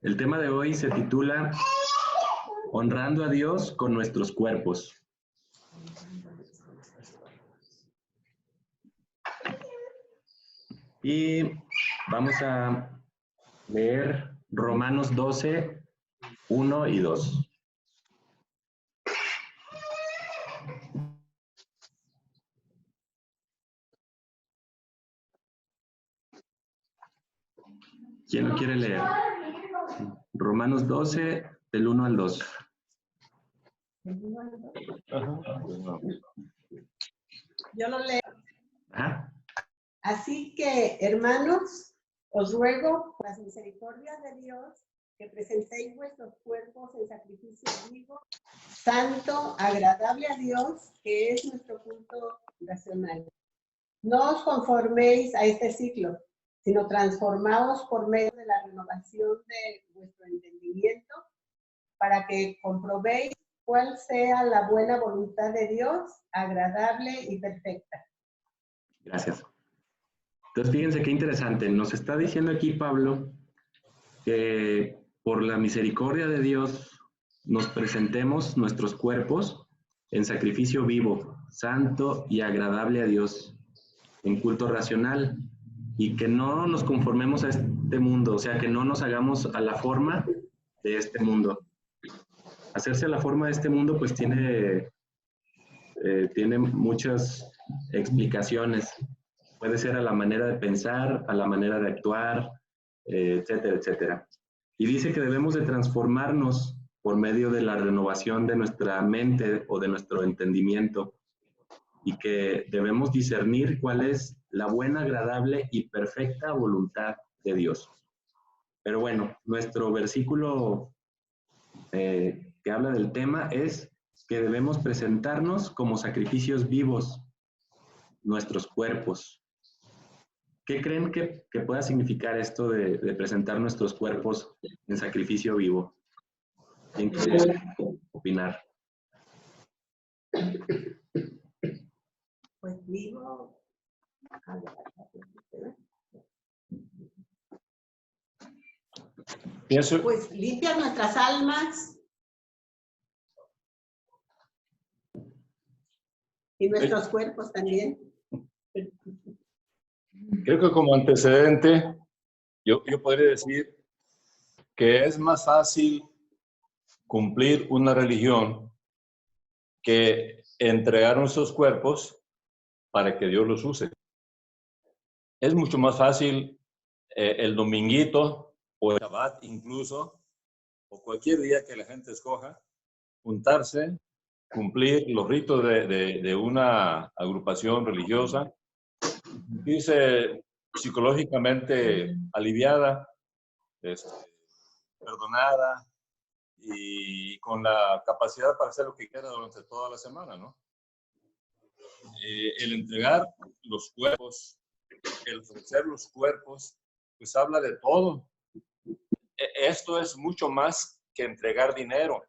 El tema de hoy se titula Honrando a Dios con nuestros cuerpos. Y vamos a leer Romanos 12, 1 y 2. ¿Quién lo quiere leer? Romanos 12, del 1 al 2. Yo lo leo. Ajá. Así que, hermanos, os ruego, por las misericordias de Dios, que presentéis vuestros cuerpos en sacrificio vivo, santo, agradable a Dios, que es nuestro culto racional. No os conforméis a este siglo, sino transformaos por medio de la renovación de vuestro entendimiento, para que comprobéis cuál sea la buena voluntad de Dios, agradable y perfecta. Gracias. Entonces, fíjense qué interesante. Nos está diciendo aquí Pablo que por la misericordia de Dios nos presentemos nuestros cuerpos en sacrificio vivo, santo y agradable a Dios, en culto racional, y que no nos conformemos a este mundo, o sea, que no nos hagamos a la forma de este mundo. Hacerse a la forma de este mundo pues tiene muchas explicaciones. Puede ser a la manera de pensar, a la manera de actuar, etcétera, etcétera. Y dice que debemos de transformarnos por medio de la renovación de nuestra mente o de nuestro entendimiento, y que debemos discernir cuál es la buena, agradable y perfecta voluntad de Dios. Pero bueno, nuestro versículo que habla del tema es que debemos presentarnos como sacrificios vivos, nuestros cuerpos. ¿Qué creen que pueda significar esto de presentar nuestros cuerpos en sacrificio vivo? ¿Quién quiere opinar? Pues vivo. Pues limpia nuestras almas y nuestros cuerpos también. Creo que como antecedente, yo podría decir que es más fácil cumplir una religión que entregar nuestros cuerpos para que Dios los use. Es mucho más fácil el dominguito o el Shabbat incluso, o cualquier día que la gente escoja, juntarse, cumplir los ritos de una agrupación religiosa, sentirse psicológicamente aliviada, perdonada y con la capacidad para hacer lo que quiera durante toda la semana, ¿no? El entregar los cuerpos, el ofrecer los cuerpos, pues habla de todo. Esto es mucho más que entregar dinero.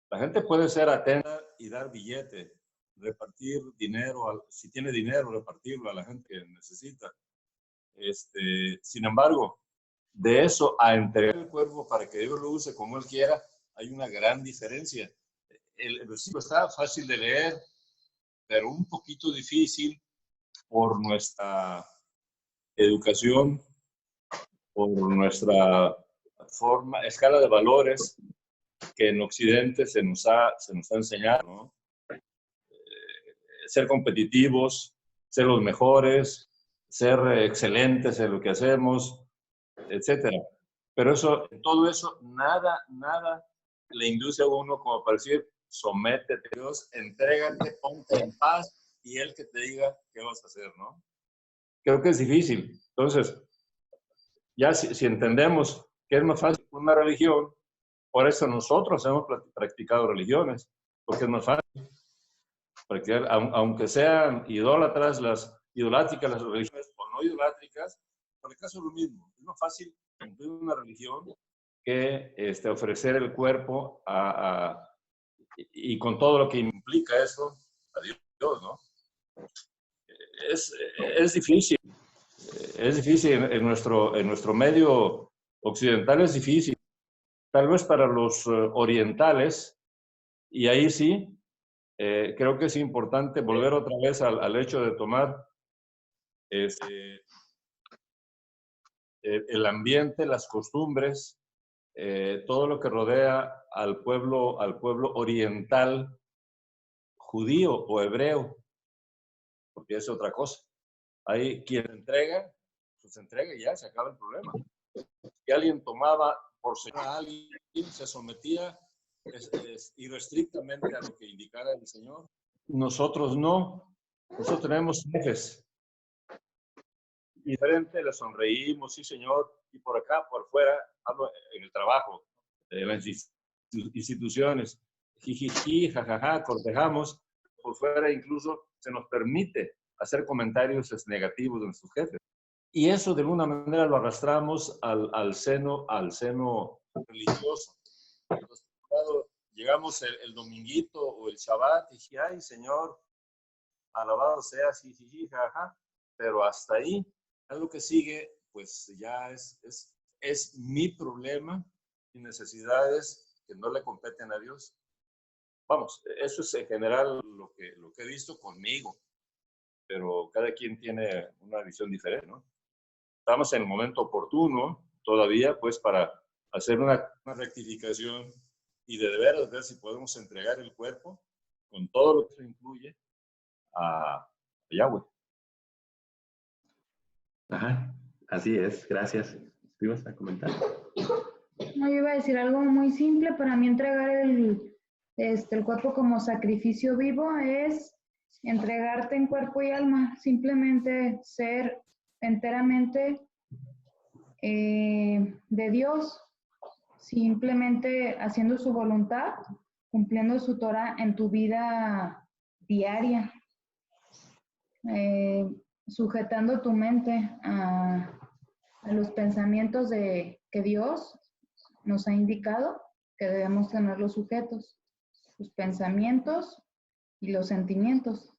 La gente puede ser atenta y dar billete, repartir dinero, si tiene dinero, repartirlo a la gente que necesita. Sin embargo, de eso a entregar el cuerpo para que Dios lo use como Él quiera, hay una gran diferencia. El versículo está fácil de leer, pero un poquito difícil por nuestra educación, por nuestra escala de valores que en Occidente se nos ha enseñado, ¿no? Ser competitivos, ser los mejores, ser excelentes en lo que hacemos, etcétera. Pero todo eso, nada le induce a uno como para decir, sométete a Dios, entrégate, ponte en paz y Él que te diga qué vas a hacer, ¿no? Creo que es difícil. Entonces, ya si entendemos que es más fácil una religión, por eso nosotros hemos practicado religiones, porque es más fácil practicar, aunque sean idolátricas las religiones o no idolátricas, por el caso es lo mismo. Es más fácil cumplir una religión que ofrecer el cuerpo y con todo lo que implica eso a Dios, ¿no? Es difícil. Es difícil en nuestro medio occidental, es difícil. tal vez para los orientales, y ahí sí, creo que es importante volver otra vez al hecho de tomar el ambiente, las costumbres, todo lo que rodea al pueblo oriental, judío o hebreo, porque es otra cosa. Hay quien entrega, pues entrega y ya se acaba el problema. Si alguien tomaba por señor a alguien, se sometía irrestrictamente a lo que indicara el Señor. Nosotros no. Nosotros tenemos jefes. Diferente, le sonreímos, sí, Señor, y por acá, por fuera, hablo en el trabajo, en las instituciones, jijiji, jajaja, cortejamos, por fuera incluso se nos permite hacer comentarios negativos de nuestros jefes. Y eso de alguna manera lo arrastramos al seno religioso. Entonces, llegamos el dominguito o el Shabbat y dije, ay, Señor, alabado sea, jijiji, jajaja, pero hasta ahí. Algo que sigue, pues ya es mi problema y necesidades que no le competen a Dios. Vamos, eso es en general lo que he visto conmigo, pero cada quien tiene una visión diferente, ¿no? Estamos en el momento oportuno todavía, pues, para hacer una rectificación y de veras ver si podemos entregar el cuerpo con todo lo que eso incluye a Yahweh. Ajá, así es, gracias. ¿Te ibas a comentar? No, yo iba a decir algo muy simple. Para mí entregar el cuerpo como sacrificio vivo es entregarte en cuerpo y alma, simplemente ser enteramente de Dios, simplemente haciendo su voluntad, cumpliendo su Torah en tu vida diaria, sujetando tu mente a los pensamientos que Dios nos ha indicado que debemos tener los sujetos, los pensamientos y los sentimientos.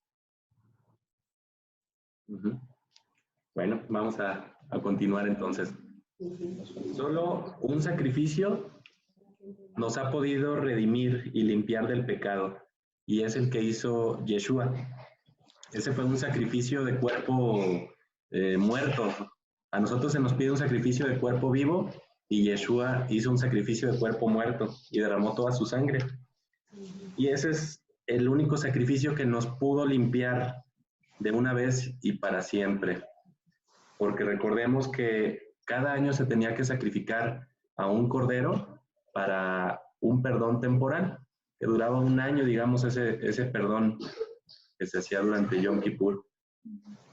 Bueno, vamos a continuar entonces. Solo un sacrificio nos ha podido redimir y limpiar del pecado, y es el que hizo Yeshua. Ese fue un sacrificio de cuerpo muerto. A nosotros se nos pide un sacrificio de cuerpo vivo, y Yeshua hizo un sacrificio de cuerpo muerto y derramó toda su sangre. Y ese es el único sacrificio que nos pudo limpiar de una vez y para siempre. Porque recordemos que cada año se tenía que sacrificar a un cordero para un perdón temporal, que duraba un año, digamos, ese perdón que se hacía durante Yom Kippur.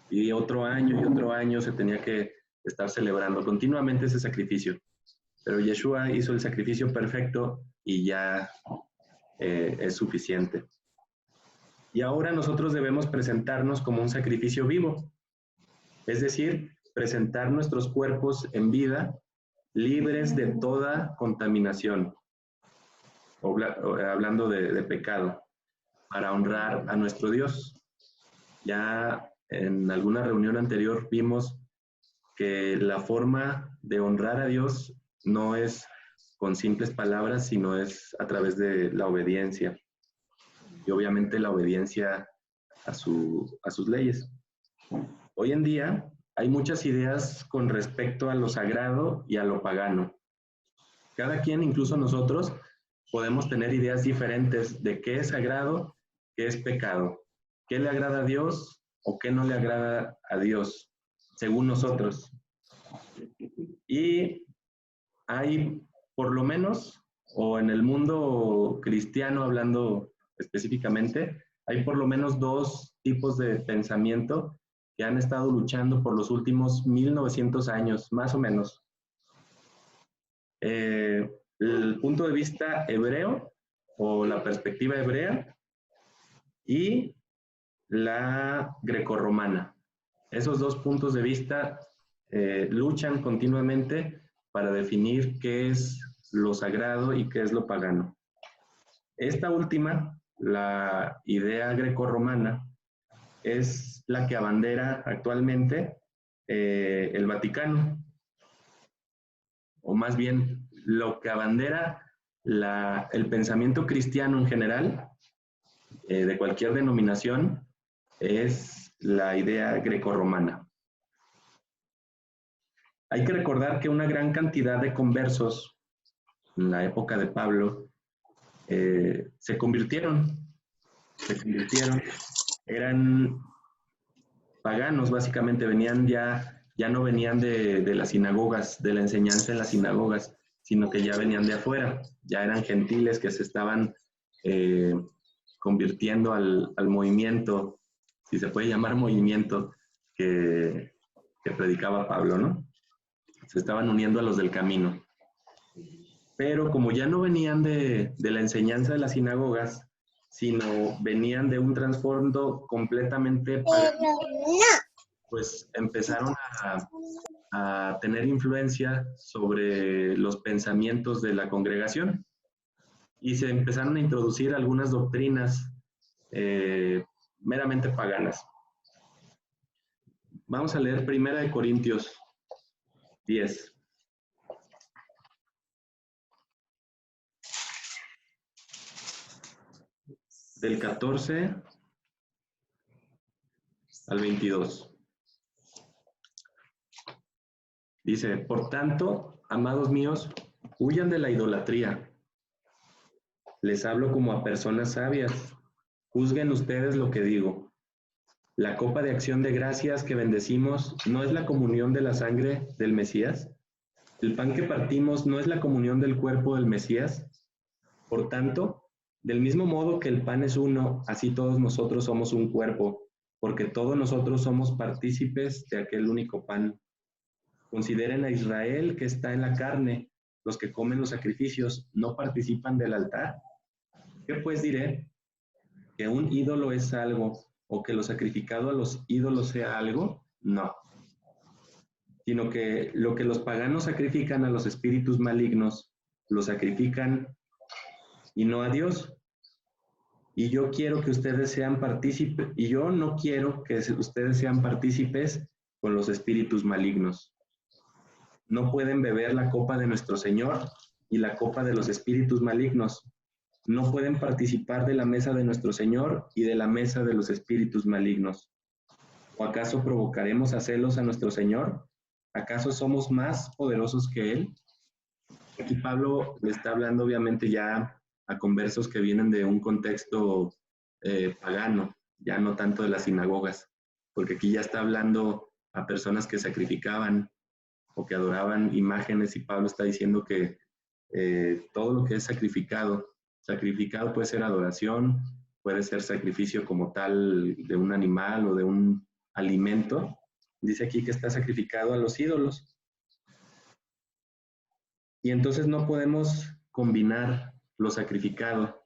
Y otro año se tenía que estar celebrando continuamente ese sacrificio. Pero Yeshua hizo el sacrificio perfecto y ya es suficiente. Y ahora nosotros debemos presentarnos como un sacrificio vivo, es decir, presentar nuestros cuerpos en vida, libres de toda contaminación, hablando de pecado, para honrar a nuestro Dios. Ya en alguna reunión anterior vimos que la forma de honrar a Dios no es con simples palabras, sino es a través de la obediencia. Y obviamente la obediencia a sus leyes. Hoy en día hay muchas ideas con respecto a lo sagrado y a lo pagano. Cada quien, incluso nosotros, podemos tener ideas diferentes de qué es sagrado, qué es pecado, qué le agrada a Dios o qué no le agrada a Dios, según nosotros. Y hay, por lo menos, o en el mundo cristiano, hablando específicamente, hay por lo menos dos tipos de pensamiento que han estado luchando por los últimos 1900 años, más o menos. El punto de vista hebreo o la perspectiva hebrea y la grecorromana. Esos dos puntos de vista luchan continuamente para definir qué es lo sagrado y qué es lo pagano. Esta última, la idea grecorromana, es la que abandera actualmente el Vaticano, o más bien lo que abandera el pensamiento cristiano en general, de cualquier denominación, es la idea grecorromana. Hay que recordar que una gran cantidad de conversos en la época de Pablo se convirtieron, eran paganos, básicamente, ya no venían de las sinagogas, de la enseñanza en las sinagogas, sino que ya venían de afuera, ya eran gentiles que se estaban convirtiendo al movimiento, si se puede llamar movimiento, que predicaba Pablo, ¿no? Se estaban uniendo a los del camino. Pero como ya no venían de la enseñanza de las sinagogas, sino venían de un trasfondo completamente pagano, pues empezaron a tener influencia sobre los pensamientos de la congregación y se empezaron a introducir algunas doctrinas meramente paganas. Vamos a leer 1 Corintios 10. Del 14 al 22. Dice, por tanto, amados míos, huyan de la idolatría. Les hablo como a personas sabias. Juzguen ustedes lo que digo. La copa de acción de gracias que bendecimos no es la comunión de la sangre del Mesías. El pan que partimos no es la comunión del cuerpo del Mesías. Por tanto, del mismo modo que el pan es uno, así todos nosotros somos un cuerpo, porque todos nosotros somos partícipes de aquel único pan. Consideren a Israel que está en la carne. Los que comen los sacrificios no participan del altar. ¿Qué pues diré? ¿Que un ídolo es algo o que lo sacrificado a los ídolos sea algo? No. Sino que lo que los paganos sacrifican a los espíritus malignos, lo sacrifican y no a Dios. Y yo quiero que ustedes sean partícipes, y yo no quiero que ustedes sean partícipes con los espíritus malignos. No pueden beber la copa de nuestro Señor y la copa de los espíritus malignos. No pueden participar de la mesa de nuestro Señor y de la mesa de los espíritus malignos. ¿O acaso provocaremos a celos a nuestro Señor? ¿Acaso somos más poderosos que Él? Aquí Pablo le está hablando obviamente ya a conversos que vienen de un contexto pagano, ya no tanto de las sinagogas, porque aquí ya está hablando a personas que sacrificaban o que adoraban imágenes, y Pablo está diciendo que todo lo que es sacrificado puede ser adoración, puede ser sacrificio como tal de un animal o de un alimento. Dice aquí que está sacrificado a los ídolos. Y entonces no podemos combinar lo sacrificado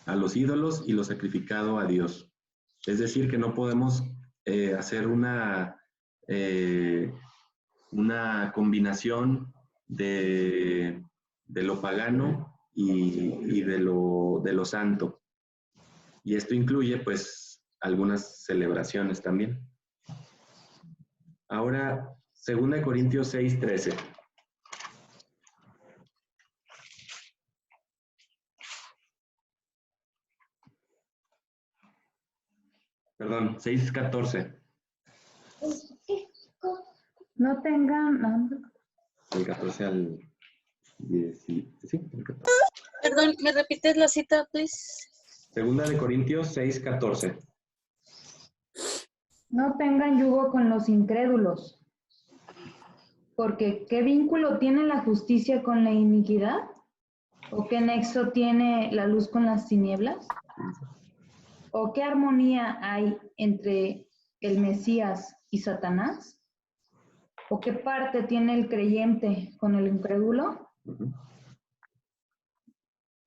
a los ídolos y lo sacrificado a Dios. Es decir, que no podemos hacer una combinación de lo pagano y de lo santo. Y esto incluye, pues, algunas celebraciones también. Ahora, 2 Corintios 6:13. Perdón, 6:14. No tengan... El 14 al 17. Sí, el 14. Perdón, ¿me repites la cita, please? 2 Corintios 6:14. No tengan yugo con los incrédulos, porque ¿qué vínculo tiene la justicia con la iniquidad? ¿O qué nexo tiene la luz con las tinieblas? ¿O qué armonía hay entre el Mesías y Satanás? ¿O qué parte tiene el creyente con el incrédulo?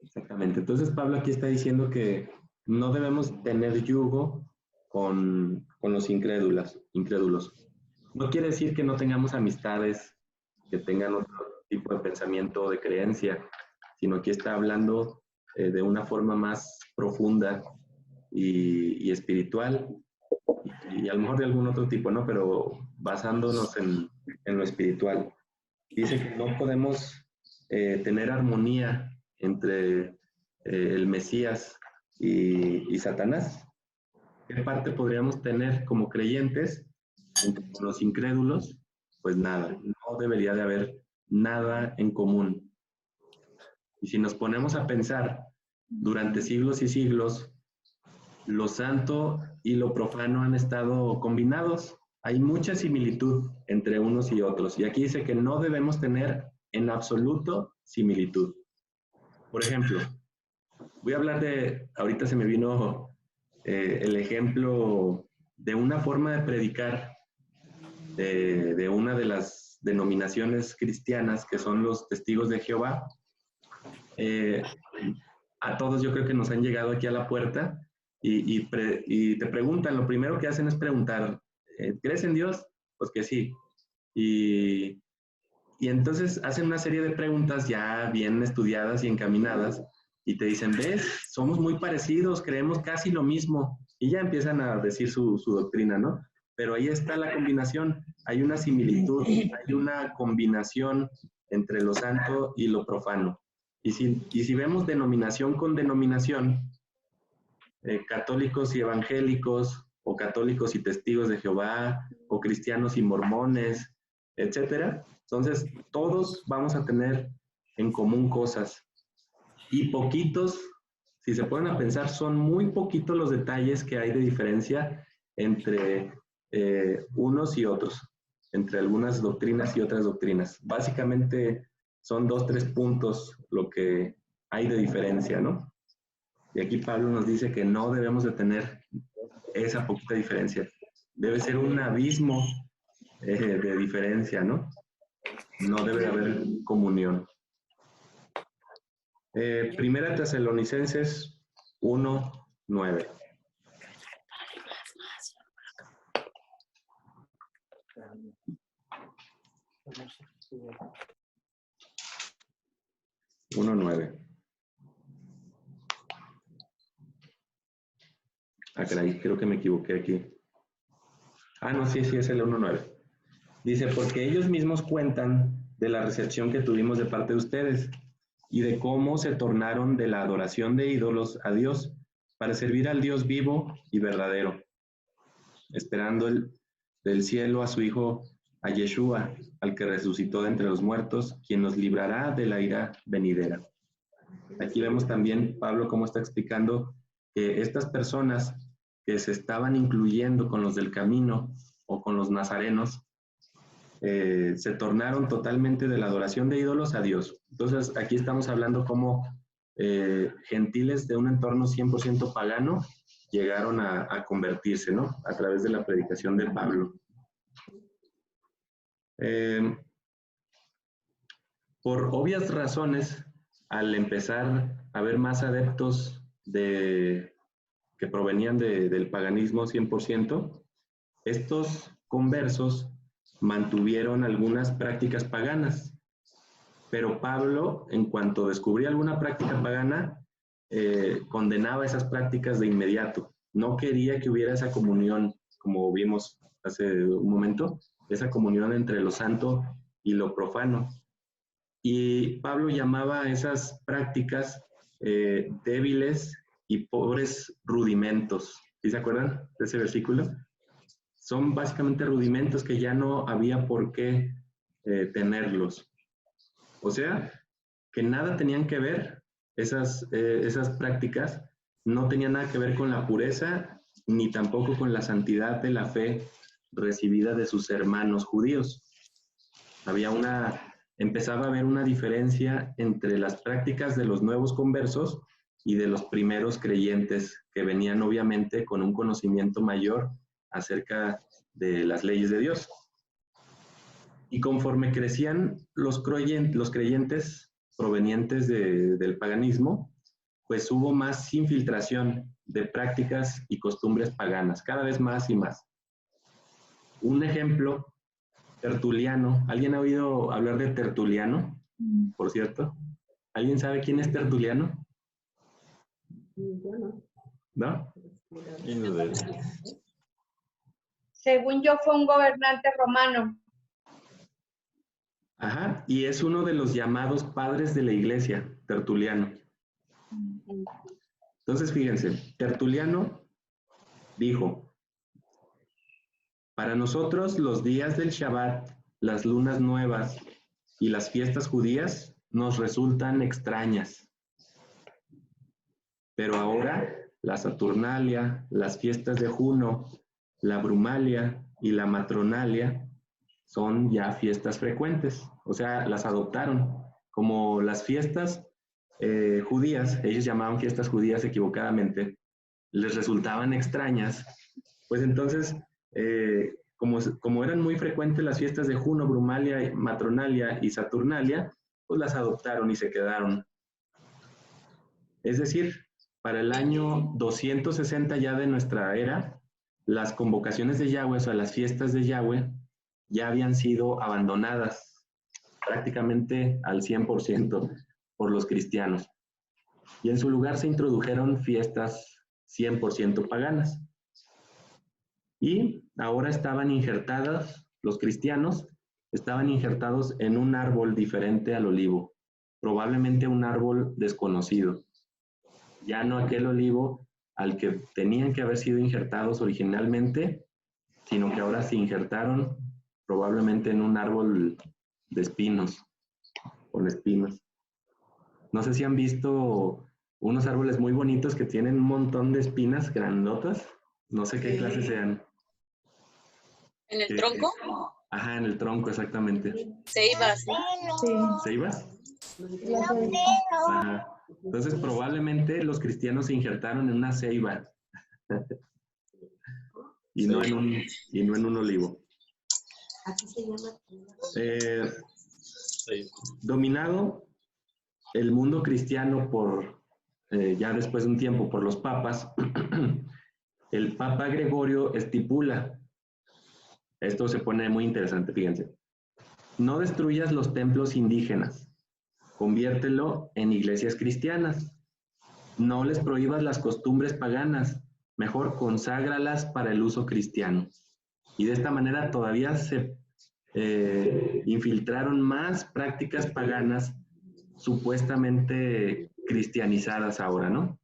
Exactamente. Entonces Pablo aquí está diciendo que no debemos tener yugo con los incrédulos. No quiere decir que no tengamos amistades que tengan otro tipo de pensamiento o de creencia, sino que está hablando de una forma más profunda y espiritual, y a lo mejor de algún otro tipo, ¿no? Pero basándonos en lo espiritual. Dice que no podemos tener armonía entre el Mesías y Satanás? ¿Qué parte podríamos tener como creyentes entre los incrédulos? Pues nada, no debería de haber nada en común. Y si nos ponemos a pensar, durante siglos y siglos, lo santo y lo profano han estado combinados. Hay mucha similitud entre unos y otros. Y aquí dice que no debemos tener en absoluto similitud. Por ejemplo, voy a hablar ahorita se me vino el ejemplo de una forma de predicar de una de las denominaciones cristianas que son los Testigos de Jehová. A todos yo creo que nos han llegado aquí a la puerta y te preguntan, lo primero que hacen es preguntar, ¿crees en Dios? Pues que sí. Y entonces hacen una serie de preguntas ya bien estudiadas y encaminadas y te dicen, ¿ves? Somos muy parecidos, creemos casi lo mismo. Y ya empiezan a decir su doctrina, ¿no? Pero ahí está la combinación. Hay una similitud, hay una combinación entre lo santo y lo profano. Y si vemos denominación con denominación, católicos y evangélicos, o católicos y testigos de Jehová, o cristianos y mormones, etcétera, entonces todos vamos a tener en común cosas. Y poquitos, si se ponen a pensar, son muy poquitos los detalles que hay de diferencia entre unos y otros, entre algunas doctrinas y otras doctrinas. Básicamente son 2, 3 puntos lo que hay de diferencia, ¿no? Y aquí Pablo nos dice que no debemos de tener esa poquita diferencia. Debe ser un abismo de diferencia, ¿no? No debe de haber comunión. Primera Tesalonicenses 1:9. Ah, caray, creo que me equivoqué aquí. Ah, no, sí, es el 1:9. Dice, porque ellos mismos cuentan de la recepción que tuvimos de parte de ustedes y de cómo se tornaron de la adoración de ídolos a Dios para servir al Dios vivo y verdadero, esperando del cielo a su Hijo, a Yeshua, al que resucitó de entre los muertos, quien nos librará de la ira venidera. Aquí vemos también Pablo cómo está explicando que estas personas que se estaban incluyendo con los del camino o con los nazarenos, se tornaron totalmente de la adoración de ídolos a Dios. Entonces, aquí estamos hablando cómo gentiles de un entorno 100% pagano llegaron a convertirse, ¿no? A través de la predicación de Pablo. Por obvias razones, al empezar a haber más adeptos que provenían del paganismo 100%, estos conversos mantuvieron algunas prácticas paganas. Pero Pablo, en cuanto descubría alguna práctica pagana, condenaba esas prácticas de inmediato. No quería que hubiera esa comunión, como vimos hace un momento, esa comunión entre lo santo y lo profano. Y Pablo llamaba a esas prácticas débiles y pobres rudimentos. ¿Sí se acuerdan de ese versículo? Son básicamente rudimentos que ya no había por qué tenerlos. O sea, que nada tenían que ver, esas prácticas no tenían nada que ver con la pureza ni tampoco con la santidad de la fe recibida de sus hermanos judíos. Empezaba a haber una diferencia entre las prácticas de los nuevos conversos y de los primeros creyentes que venían obviamente con un conocimiento mayor acerca de las leyes de Dios. Y conforme crecían los creyentes provenientes del paganismo, pues hubo más infiltración de prácticas y costumbres paganas, cada vez más y más. Un ejemplo, Tertuliano. ¿Alguien ha oído hablar de Tertuliano, por cierto? ¿Alguien sabe quién es Tertuliano? ¿No? Según yo, fue un gobernante romano. Ajá, y es uno de los llamados padres de la iglesia, Tertuliano. Entonces, fíjense, Tertuliano dijo, para nosotros los días del Shabbat, las lunas nuevas y las fiestas judías nos resultan extrañas. Pero ahora la Saturnalia, las fiestas de Juno, la Brumalia y la Matronalia son ya fiestas frecuentes, o sea, las adoptaron. Como las fiestas judías, ellos llamaban fiestas judías equivocadamente, les resultaban extrañas, pues entonces, como eran muy frecuentes las fiestas de Juno, Brumalia, Matronalia y Saturnalia, pues las adoptaron y se quedaron. Es decir, para el año 260 ya de nuestra era, las convocaciones de Yahweh, o sea, las fiestas de Yahweh, ya habían sido abandonadas prácticamente al 100% por los cristianos. Y en su lugar se introdujeron fiestas 100% paganas. Y ahora estaban injertadas, los cristianos estaban injertados en un árbol diferente al olivo, probablemente un árbol desconocido. Ya no aquel olivo al que tenían que haber sido injertados originalmente, sino que ahora se injertaron probablemente en un árbol de espinos, con espinos. No sé si han visto unos árboles muy bonitos que tienen un montón de espinas grandotas. No sé qué clase sean. ¿En el tronco? Ajá, en el tronco, exactamente. Ceibas, ¿no? Sí. ¿Ceibas? Las he visto. Ajá. Entonces, probablemente los cristianos se injertaron en una ceiba y no en un olivo. Así se llama. Dominado el mundo cristiano por, ya después de un tiempo, por los papas, el Papa Gregorio estipula, esto se pone muy interesante, fíjense, no destruyas los templos indígenas, conviértelo en iglesias cristianas, no les prohíbas las costumbres paganas, mejor conságralas para el uso cristiano. Y de esta manera todavía se infiltraron más prácticas paganas supuestamente cristianizadas ahora, ¿no?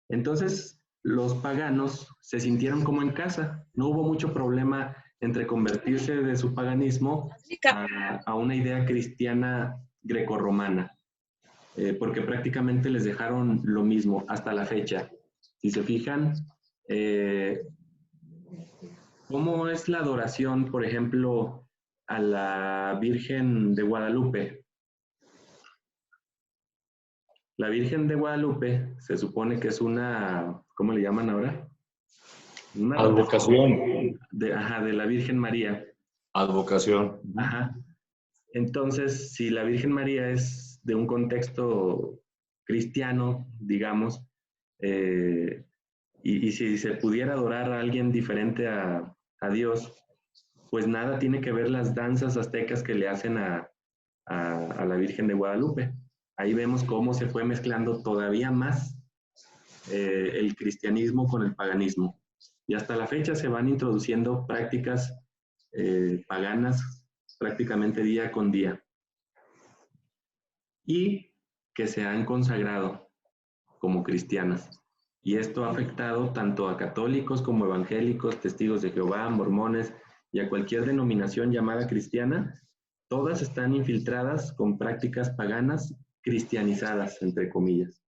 Entonces, los paganos se sintieron como en casa. No hubo mucho problema entre convertirse de su paganismo a una idea cristiana grecorromana, porque prácticamente les dejaron lo mismo hasta la fecha. Si se fijan, ¿cómo es la adoración, por ejemplo, a la Virgen de Guadalupe? La Virgen de Guadalupe se supone que es una, ¿cómo le llaman ahora? Una Advocación. de la Virgen María. Advocación. Ajá. Entonces, si la Virgen María es de un contexto cristiano, digamos, y si se pudiera adorar a alguien diferente a Dios, pues nada tiene que ver las danzas aztecas que le hacen a la Virgen de Guadalupe. Ahí vemos cómo se fue mezclando todavía más el cristianismo con el paganismo. Y hasta la fecha se van introduciendo prácticas paganas prácticamente día con día. Y que se han consagrado como cristianas. Y esto ha afectado tanto a católicos como evangélicos, testigos de Jehová, mormones y a cualquier denominación llamada cristiana. Todas están infiltradas con prácticas paganas cristianizadas, entre comillas.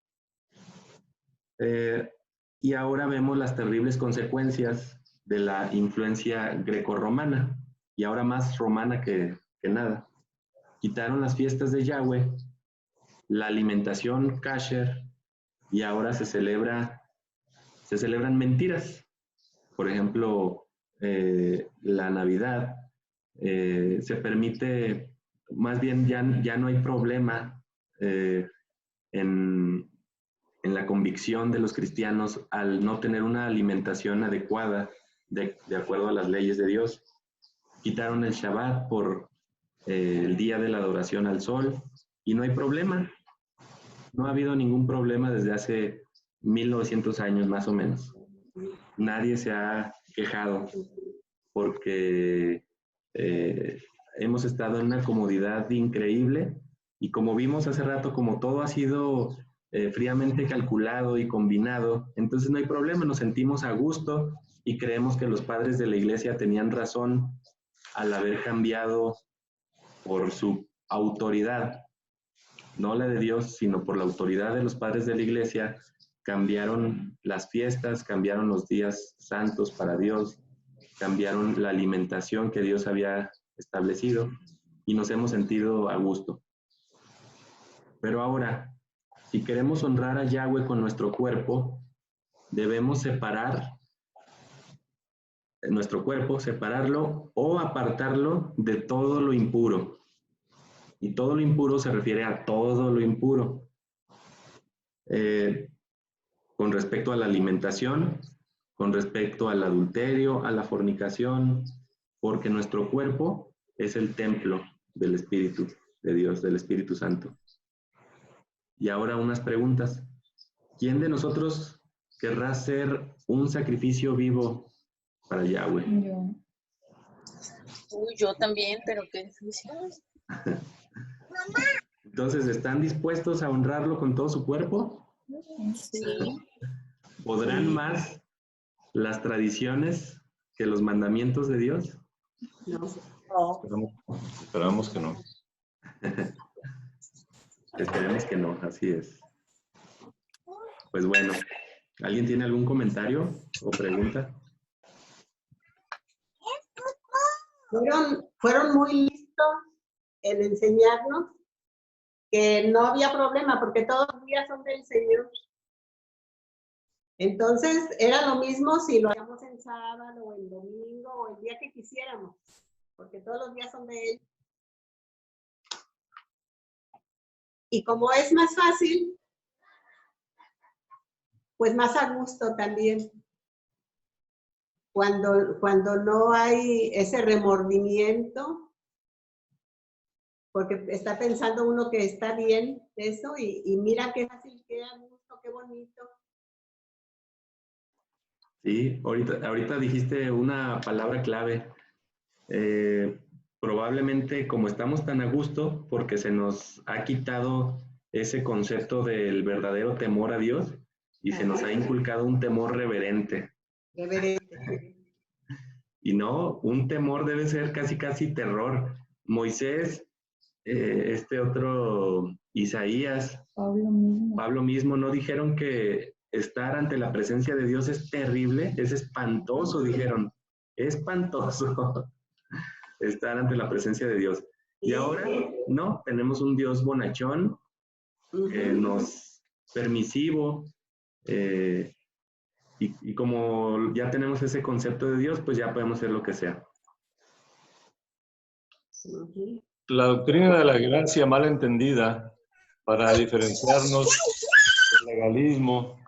Y ahora vemos las terribles consecuencias de la influencia grecorromana, y ahora más romana que nada. Quitaron las fiestas de Yahweh, la alimentación kasher, y ahora se celebran mentiras. Por ejemplo, la Navidad, se permite, más bien ya no hay problema en la convicción de los cristianos al no tener una alimentación adecuada de acuerdo a las leyes de Dios. Quitaron el Shabbat por el día de la adoración al sol y no hay problema. No ha habido ningún problema desde hace 1900 años más o menos. Nadie se ha quejado porque hemos estado en una comodidad increíble y como vimos hace rato, como todo ha sido fríamente calculado y combinado, entonces no hay problema, nos sentimos a gusto y creemos que los padres de la iglesia tenían razón al haber cambiado por su autoridad, no la de Dios, sino por la autoridad de los padres de la iglesia, cambiaron las fiestas, cambiaron los días santos para Dios, cambiaron la alimentación que Dios había establecido y nos hemos sentido a gusto. Pero ahora, si queremos honrar a Yahweh con nuestro cuerpo, debemos separar nuestro cuerpo, separarlo o apartarlo de todo lo impuro. Y todo lo impuro se refiere a todo lo impuro. Con respecto a la alimentación, con respecto al adulterio, a la fornicación, porque nuestro cuerpo es el templo del Espíritu de Dios, del Espíritu Santo. Y ahora unas preguntas. ¿Quién de nosotros querrá ser un sacrificio vivo para Yahweh? Yo. Uy, yo también, pero qué difícil. Entonces, ¿están dispuestos a honrarlo con todo su cuerpo? Sí. ¿Podrán más las tradiciones que los mandamientos de Dios? No. Esperamos que no. Esperemos que no, así es. Pues bueno, ¿alguien tiene algún comentario o pregunta? Fueron muy listos en enseñarnos que no había problema porque todos los días son del Señor. Entonces, era lo mismo si lo hacíamos en sábado o en domingo o el día que quisiéramos, porque todos los días son de Él. Y como es más fácil, pues más a gusto también. Cuando no hay ese remordimiento, porque está pensando uno que está bien eso y mira qué fácil, qué a gusto, qué bonito. Sí, ahorita dijiste una palabra clave. Probablemente como estamos tan a gusto, porque se nos ha quitado ese concepto del verdadero temor a Dios y se nos ha inculcado un temor reverente. Reverente. Y no, un temor debe ser casi terror. Moisés, este otro Isaías, Pablo mismo, ¿no dijeron que estar ante la presencia de Dios es terrible? Es espantoso, dijeron. Espantoso estar ante la presencia de Dios. Y ahora, no, tenemos un Dios bonachón, nos permisivo, y como ya tenemos ese concepto de Dios, pues ya podemos hacer lo que sea. La doctrina de la gracia mal entendida para diferenciarnos del legalismo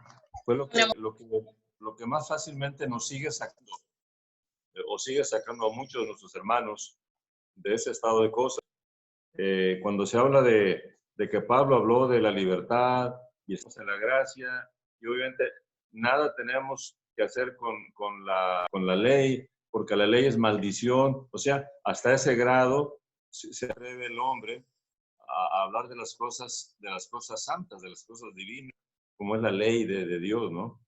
fue lo que más fácilmente nos sigue sacando, o sigue sacando a muchos de nuestros hermanos de ese estado de cosas. Cuando se habla de que Pablo habló de la libertad y estamos en la gracia, y obviamente nada tenemos que hacer con la ley, porque la ley es maldición. O sea, hasta ese grado se atreve el hombre a hablar de las cosas santas, de las cosas divinas, como es la ley de Dios, ¿no?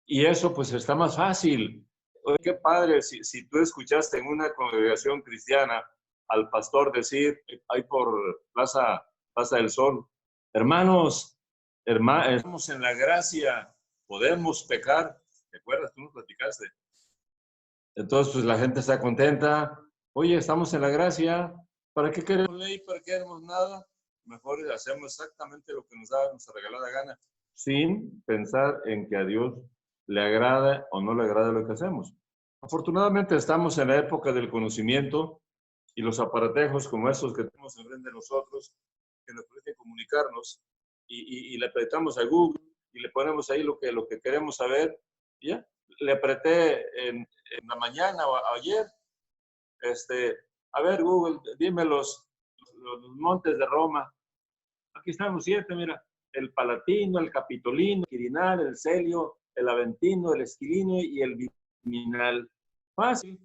Y eso pues está más fácil. Oye, qué padre, si tú escuchaste en una congregación cristiana al pastor decir, ahí por Plaza del Sol, hermanos, estamos en la gracia, podemos pecar. ¿Te acuerdas? Tú nos platicaste. Entonces, pues la gente está contenta. Oye, estamos en la gracia. ¿Para qué queremos ley? ¿Para qué queremos nada? Mejor hacemos exactamente lo que nos da nuestra regalada gana, sin pensar en que a Dios le agrada o no le agrada lo que hacemos. Afortunadamente estamos en la época del conocimiento y los aparatejos como esos que tenemos enfrente de nosotros, que nos permiten comunicarnos, y le apretamos a Google y le ponemos ahí lo que queremos saber. Y ya, le apreté en la mañana o ayer, a ver Google, dime los montes de Roma. Aquí están los 7, mira, el Palatino, el Capitolino, el Quirinal, el Celio, el Aventino, el Esquilino y el Viminal. Fácil.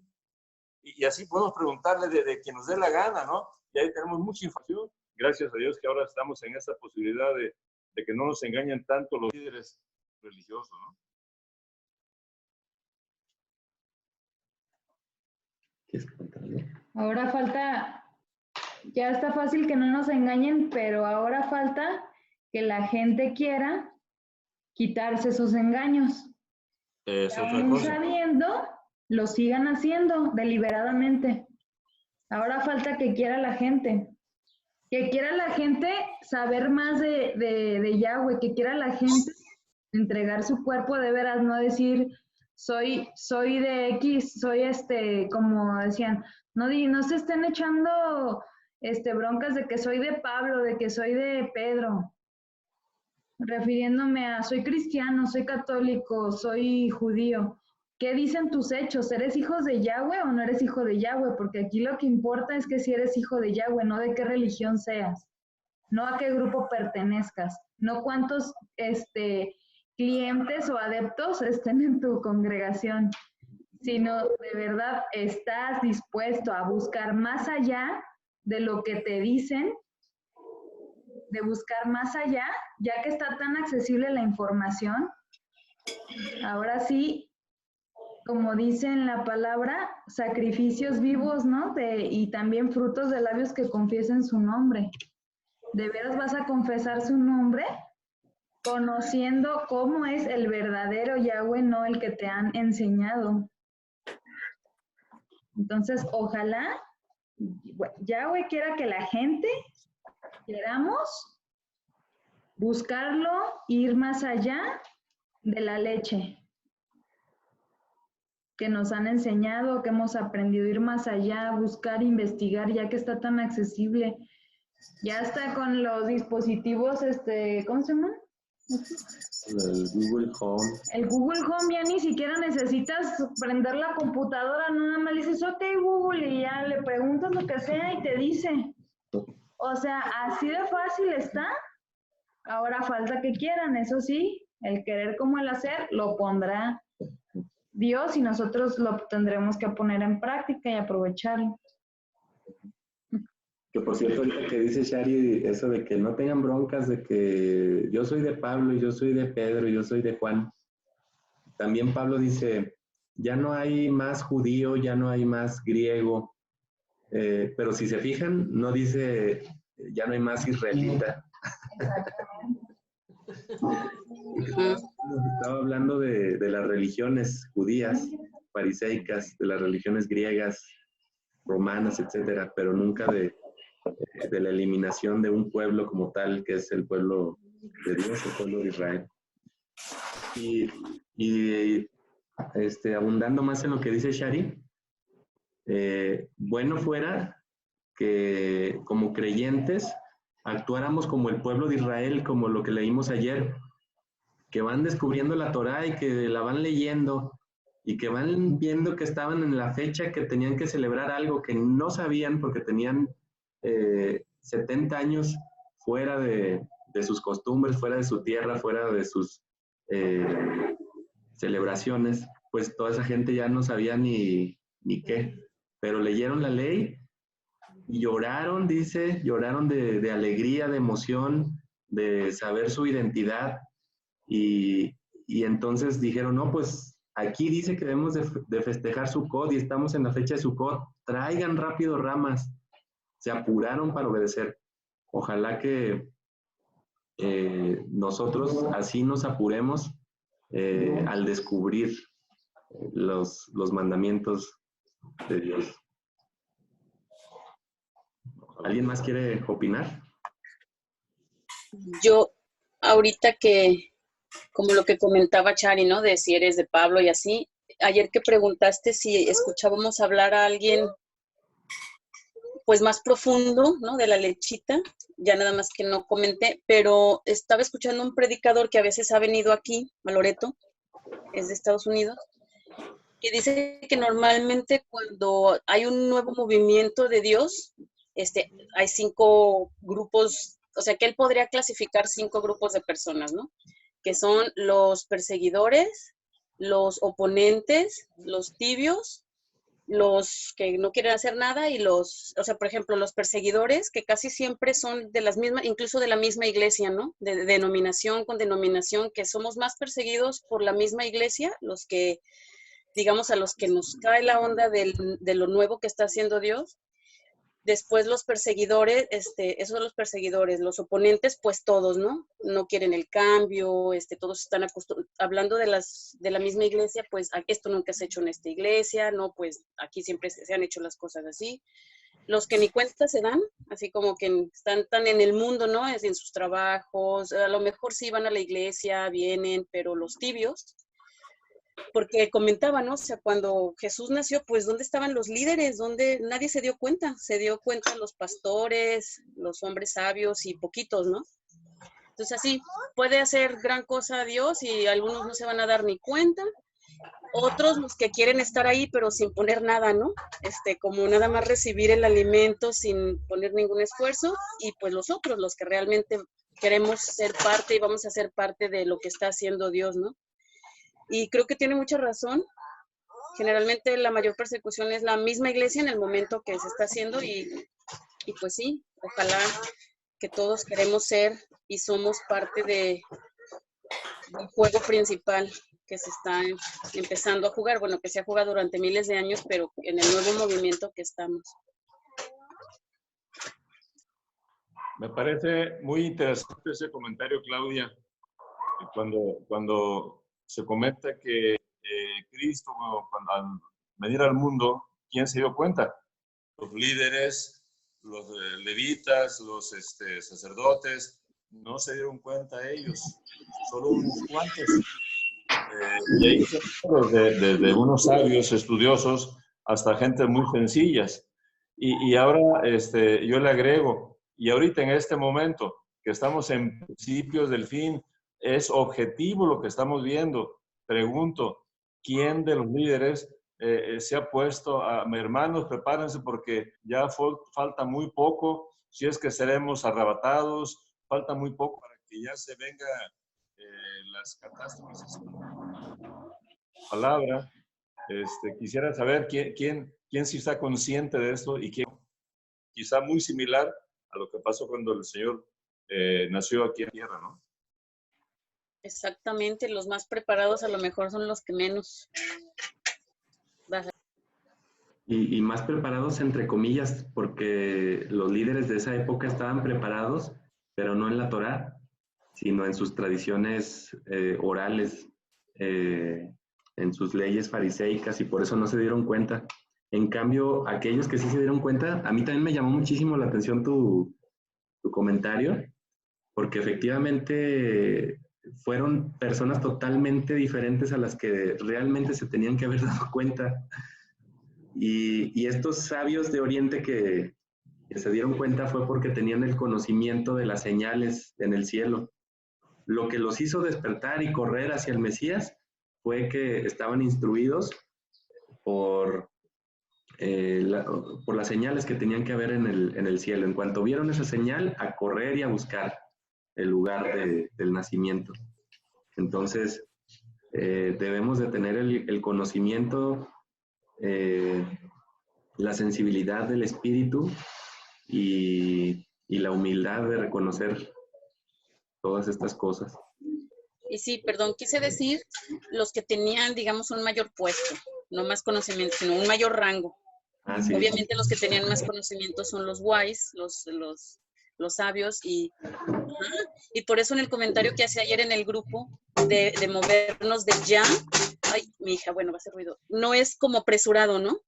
Y así podemos preguntarle de quien nos dé la gana, ¿no? Y ahí tenemos mucha información. Gracias a Dios que ahora estamos en esta posibilidad de que no nos engañen tanto los líderes religiosos, ¿no? ¿Quieres contarlo? Ahora falta, ya está fácil que no nos engañen, pero ahora falta que la gente quiera quitarse esos engaños. Es otra Aún cosa. sabiendo, lo sigan haciendo deliberadamente. Ahora falta que quiera la gente. Que quiera la gente saber más de Yahweh, que quiera la gente entregar su cuerpo de veras, no decir soy de X, soy como decían, no se estén echando broncas de que soy de Pablo, de que soy de Pedro, refiriéndome a soy cristiano, soy católico, soy judío. ¿Qué dicen tus hechos? ¿Eres hijo de Yahweh o no eres hijo de Yahweh? Porque aquí lo que importa es que si eres hijo de Yahweh, no de qué religión seas, no a qué grupo pertenezcas, no cuántos clientes o adeptos estén en tu congregación, sino de verdad estás dispuesto a buscar más allá de lo que te dicen, de buscar más allá, ya que está tan accesible la información. Ahora sí, como dice en la palabra, sacrificios vivos, ¿no? Y también frutos de labios que confiesen su nombre. ¿De veras vas a confesar su nombre? Conociendo cómo es el verdadero Yahweh, no el que te han enseñado. Entonces, ojalá Yahweh quiera que la gente queramos buscarlo, ir más allá de la leche que nos han enseñado, que hemos aprendido, ir más allá, buscar, investigar, ya que está tan accesible. Ya está con los dispositivos, ¿cómo se llaman? El Google Home. El Google Home ya ni siquiera necesitas prender la computadora, no, nada más le dices, ok Google, y ya le preguntas lo que sea y te dice. O sea, así de fácil está. Ahora falta que quieran, eso sí, el querer como el hacer lo pondrá Dios y nosotros lo tendremos que poner en práctica y aprovecharlo. Que por cierto, ahorita que dice Shari, eso de que no tengan broncas, de que yo soy de Pablo, y yo soy de Pedro, y yo soy de Juan. También Pablo dice, ya no hay más judío, ya no hay más griego. Pero si se fijan, no dice, ya no hay más israelita. Estaba hablando de las religiones judías, fariseicas, de las religiones griegas, romanas, etcétera, pero nunca de la eliminación de un pueblo como tal, que es el pueblo de Dios, el pueblo de Israel. Y abundando más en lo que dice Shari, bueno fuera que como creyentes actuáramos como el pueblo de Israel, como lo que leímos ayer, que van descubriendo la Torá y que la van leyendo y que van viendo que estaban en la fecha que tenían que celebrar algo que no sabían porque tenían 70 años fuera de sus costumbres, fuera de su tierra, fuera de sus celebraciones, pues toda esa gente ya no sabía ni qué, pero leyeron la ley y lloraron, dice, lloraron de alegría, de emoción, de saber su identidad y entonces dijeron, no, pues aquí dice que debemos de festejar Sukkot y estamos en la fecha de Sukkot, traigan rápido ramas. Se apuraron para obedecer. Ojalá que nosotros así nos apuremos al descubrir los mandamientos de Dios. ¿Alguien más quiere opinar? Yo, ahorita que, como lo que comentaba Chari, ¿no? De si eres de Pablo y así, ayer que preguntaste si escuchábamos hablar a alguien pues más profundo, ¿no? De la lechita, ya nada más que no comenté, pero estaba escuchando un predicador que a veces ha venido aquí, a Loreto, es de Estados Unidos, que dice que normalmente cuando hay un nuevo movimiento de Dios, hay 5 grupos, o sea que él podría clasificar 5 grupos de personas, ¿no? Que son los perseguidores, los oponentes, los tibios los que no quieren hacer nada y o sea, por ejemplo, los perseguidores, que casi siempre son de las mismas, incluso de la misma iglesia, ¿no? De denominación con denominación, que somos más perseguidos por la misma iglesia, los que, digamos, a los que nos cae la onda de lo nuevo que está haciendo Dios. Después los perseguidores, esos son los perseguidores, los oponentes, pues todos, ¿no? No quieren el cambio, todos están hablando de la misma iglesia, pues esto nunca se ha hecho en esta iglesia, no, pues aquí siempre se han hecho las cosas así. Los que ni cuenta se dan, así como que están tan en el mundo, ¿no? En sus trabajos, a lo mejor sí van a la iglesia, vienen, pero los tibios. Porque comentaba, ¿no? O sea, cuando Jesús nació, pues, ¿dónde estaban los líderes? ¿Dónde nadie se dio cuenta? Se dio cuenta los pastores, los hombres sabios y poquitos, ¿no? Entonces, así, puede hacer gran cosa Dios y algunos no se van a dar ni cuenta. Otros, los que quieren estar ahí, pero sin poner nada, ¿no? Como nada más recibir el alimento sin poner ningún esfuerzo. Y pues los otros, los que realmente queremos ser parte y vamos a ser parte de lo que está haciendo Dios, ¿no? Y creo que tiene mucha razón. Generalmente la mayor persecución es la misma iglesia en el momento que se está haciendo y pues sí, ojalá que todos queremos ser y somos parte del juego principal que se está empezando a jugar. Bueno, que se ha jugado durante miles de años, pero en el nuevo movimiento que estamos. Me parece muy interesante ese comentario, Claudia, cuando se comenta que Cristo, cuando, al venir al mundo, ¿quién se dio cuenta? Los líderes, los levitas, los sacerdotes, no se dieron cuenta ellos, solo unos cuantos. Y ahí desde unos sabios estudiosos hasta gente muy sencillas. Y ahora yo le agrego, y ahorita en este momento, que estamos en principios del fin, es objetivo lo que estamos viendo. Pregunto, ¿quién de los líderes se ha puesto a, hermanos, prepárense porque ya falta muy poco, si es que seremos arrebatados, falta muy poco para que ya se venga las catástrofes? Palabra, quisiera saber quién sí está consciente de esto y quién, quizá muy similar a lo que pasó cuando el Señor nació aquí en la tierra, ¿no? Exactamente, los más preparados a lo mejor son los que menos. Y más preparados entre comillas, porque los líderes de esa época estaban preparados, pero no en la Torá, sino en sus tradiciones orales, en sus leyes fariseicas, y por eso no se dieron cuenta. En cambio, aquellos que sí se dieron cuenta, a mí también me llamó muchísimo la atención tu comentario, porque efectivamente fueron personas totalmente diferentes a las que realmente se tenían que haber dado cuenta. Y estos sabios de Oriente que se dieron cuenta fue porque tenían el conocimiento de las señales en el cielo. Lo que los hizo despertar y correr hacia el Mesías fue que estaban instruidos por las señales que tenían que haber en el cielo. En cuanto vieron esa señal, a correr y a buscar el lugar del nacimiento. Entonces, debemos de tener el conocimiento, la sensibilidad del espíritu y la humildad de reconocer todas estas cosas. Y sí, perdón, quise decir los que tenían, digamos, un mayor puesto, no más conocimiento, sino un mayor rango. Ah, sí. Obviamente los que tenían más conocimiento son los wise, los sabios, y por eso en el comentario que hacía ayer en el grupo de movernos de ya, ay, mi hija, bueno, va a hacer ruido, no es como apresurado, ¿no?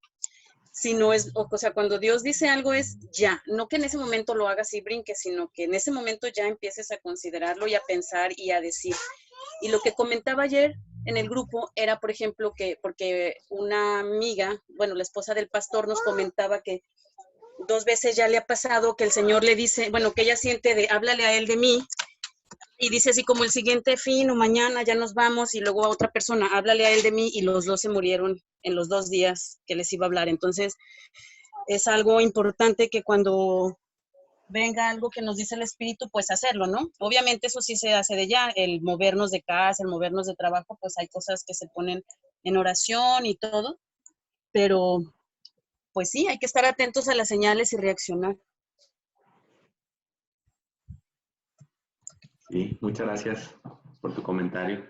Sino es, o sea, cuando Dios dice algo es ya, no que en ese momento lo hagas y brinques, sino que en ese momento ya empieces a considerarlo y a pensar y a decir. Y lo que comentaba ayer en el grupo era, por ejemplo, que porque una amiga, bueno, la esposa del pastor nos comentaba que 2 veces ya le ha pasado que el Señor le dice, bueno, que ella siente de, háblale a él de mí, y dice así como el siguiente fin o mañana ya nos vamos, y luego a otra persona, háblale a él de mí, y los dos se murieron en los 2 días que les iba a hablar. Entonces, es algo importante que cuando venga algo que nos dice el Espíritu, pues hacerlo, ¿no? Obviamente eso sí se hace de ya, el movernos de casa, el movernos de trabajo, pues hay cosas que se ponen en oración y todo, pero pues sí, hay que estar atentos a las señales y reaccionar. Sí, muchas gracias por tu comentario.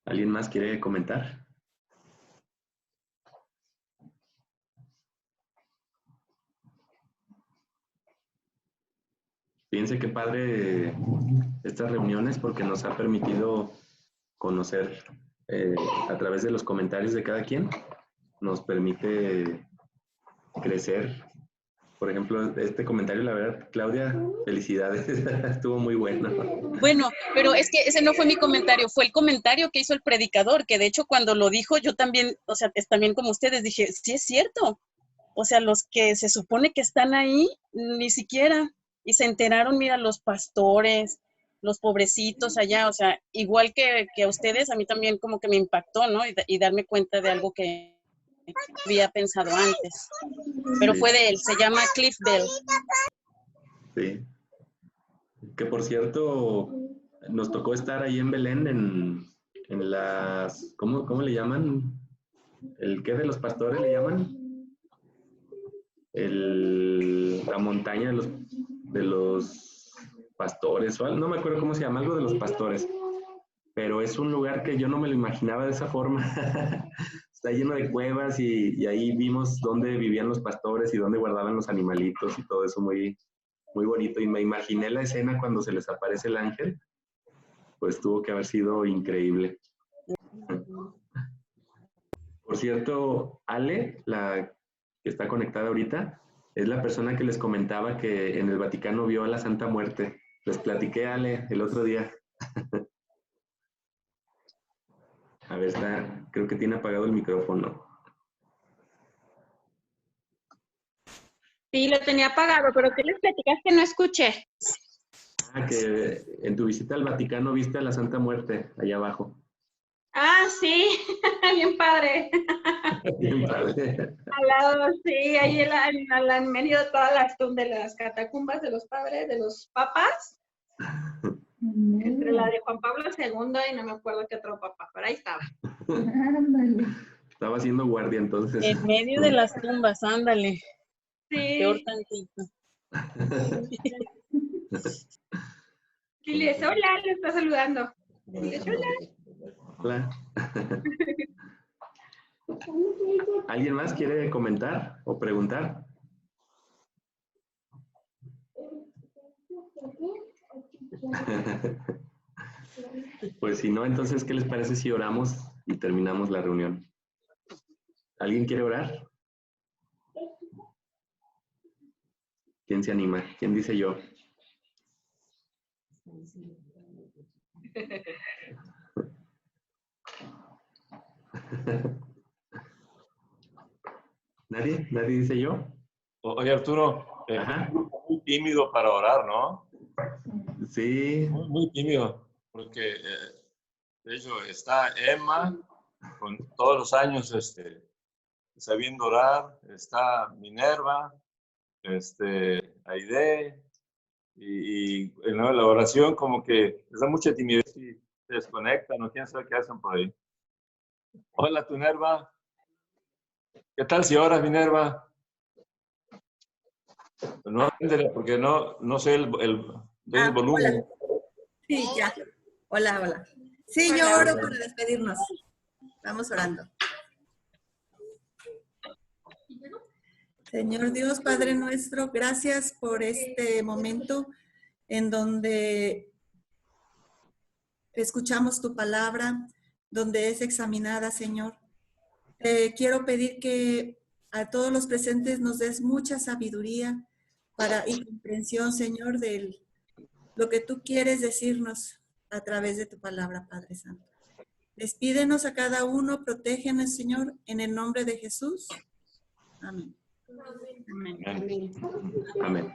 ¿Alguien más quiere comentar? Fíjense qué padre estas reuniones porque nos ha permitido conocer a través de los comentarios de cada quien, nos permite crecer. Por ejemplo, este comentario, la verdad, Claudia, felicidades, estuvo muy bueno. Bueno, pero es que ese no fue mi comentario, fue el comentario que hizo el predicador, que de hecho cuando lo dijo yo también, o sea, es también como ustedes, dije, sí es cierto. O sea, los que se supone que están ahí, ni siquiera. Y se enteraron, mira, los pastores, los pobrecitos allá, o sea, igual que a ustedes, a mí también como que me impactó, ¿no? Y darme cuenta de algo que había pensado antes. Pero Sí, fue de él, se llama Cliff Bell. sí. Que por cierto, nos tocó estar ahí en Belén en las, ¿cómo le llaman? ¿El qué de los pastores le llaman? La montaña de los pastores, o algo, no me acuerdo cómo se llama, algo de los pastores, pero es un lugar que yo no me lo imaginaba de esa forma. Está lleno de cuevas y ahí vimos dónde vivían los pastores y dónde guardaban los animalitos y todo eso muy, muy bonito. Y me imaginé la escena cuando se les aparece el ángel, pues tuvo que haber sido increíble. Por cierto, Ale, la que está conectada ahorita, es la persona que les comentaba que en el Vaticano vio a la Santa Muerte. Les platiqué, Ale, el otro día. A ver, creo que tiene apagado el micrófono. Sí, lo tenía apagado, pero ¿qué les platicaste? No escuché. Ah, que en tu visita al Vaticano viste a la Santa Muerte, allá abajo. Ah, sí, bien padre. Bien padre. Al lado, sí, ahí en medio de todas de las catacumbas de los padres, de los papas, entre la de Juan Pablo II y no me acuerdo qué otro papa, pero ahí estaba. Ándale. Estaba haciendo guardia entonces. En medio de las tumbas, ándale. Peor Sí, tantito. y le dice, hola, le está saludando. Y le dice, hola. Hola. ¿Alguien más quiere comentar o preguntar? Pues si no, entonces, ¿qué les parece si oramos y terminamos la reunión? ¿Alguien quiere orar? ¿Quién se anima? ¿Quién dice yo? ¿Nadie? ¿Nadie dice yo? Oye, Arturo, Ajá. muy tímido para orar, ¿no? Sí. Muy, muy tímido, porque de hecho está Emma con todos los años sabiendo orar, está Minerva, Aide, y en la oración como que les da mucha timidez y se desconectan, no quién sabe qué hacen por ahí. Hola, tu Minerva. ¿Qué tal si oras, Minerva? No, porque no sé el volumen. Hola. Sí, ya. Hola, hola. Sí, yo Hola. oro para despedirnos. Vamos orando. Señor Dios, Padre nuestro, gracias por este momento en donde escuchamos tu palabra, donde es examinada, Señor. Quiero pedir que a todos los presentes nos des mucha sabiduría y comprensión, Señor, de lo que tú quieres decirnos a través de tu palabra, Padre Santo. Despídenos a cada uno, protégenos, Señor, en el nombre de Jesús. Amén. Amén. Amén.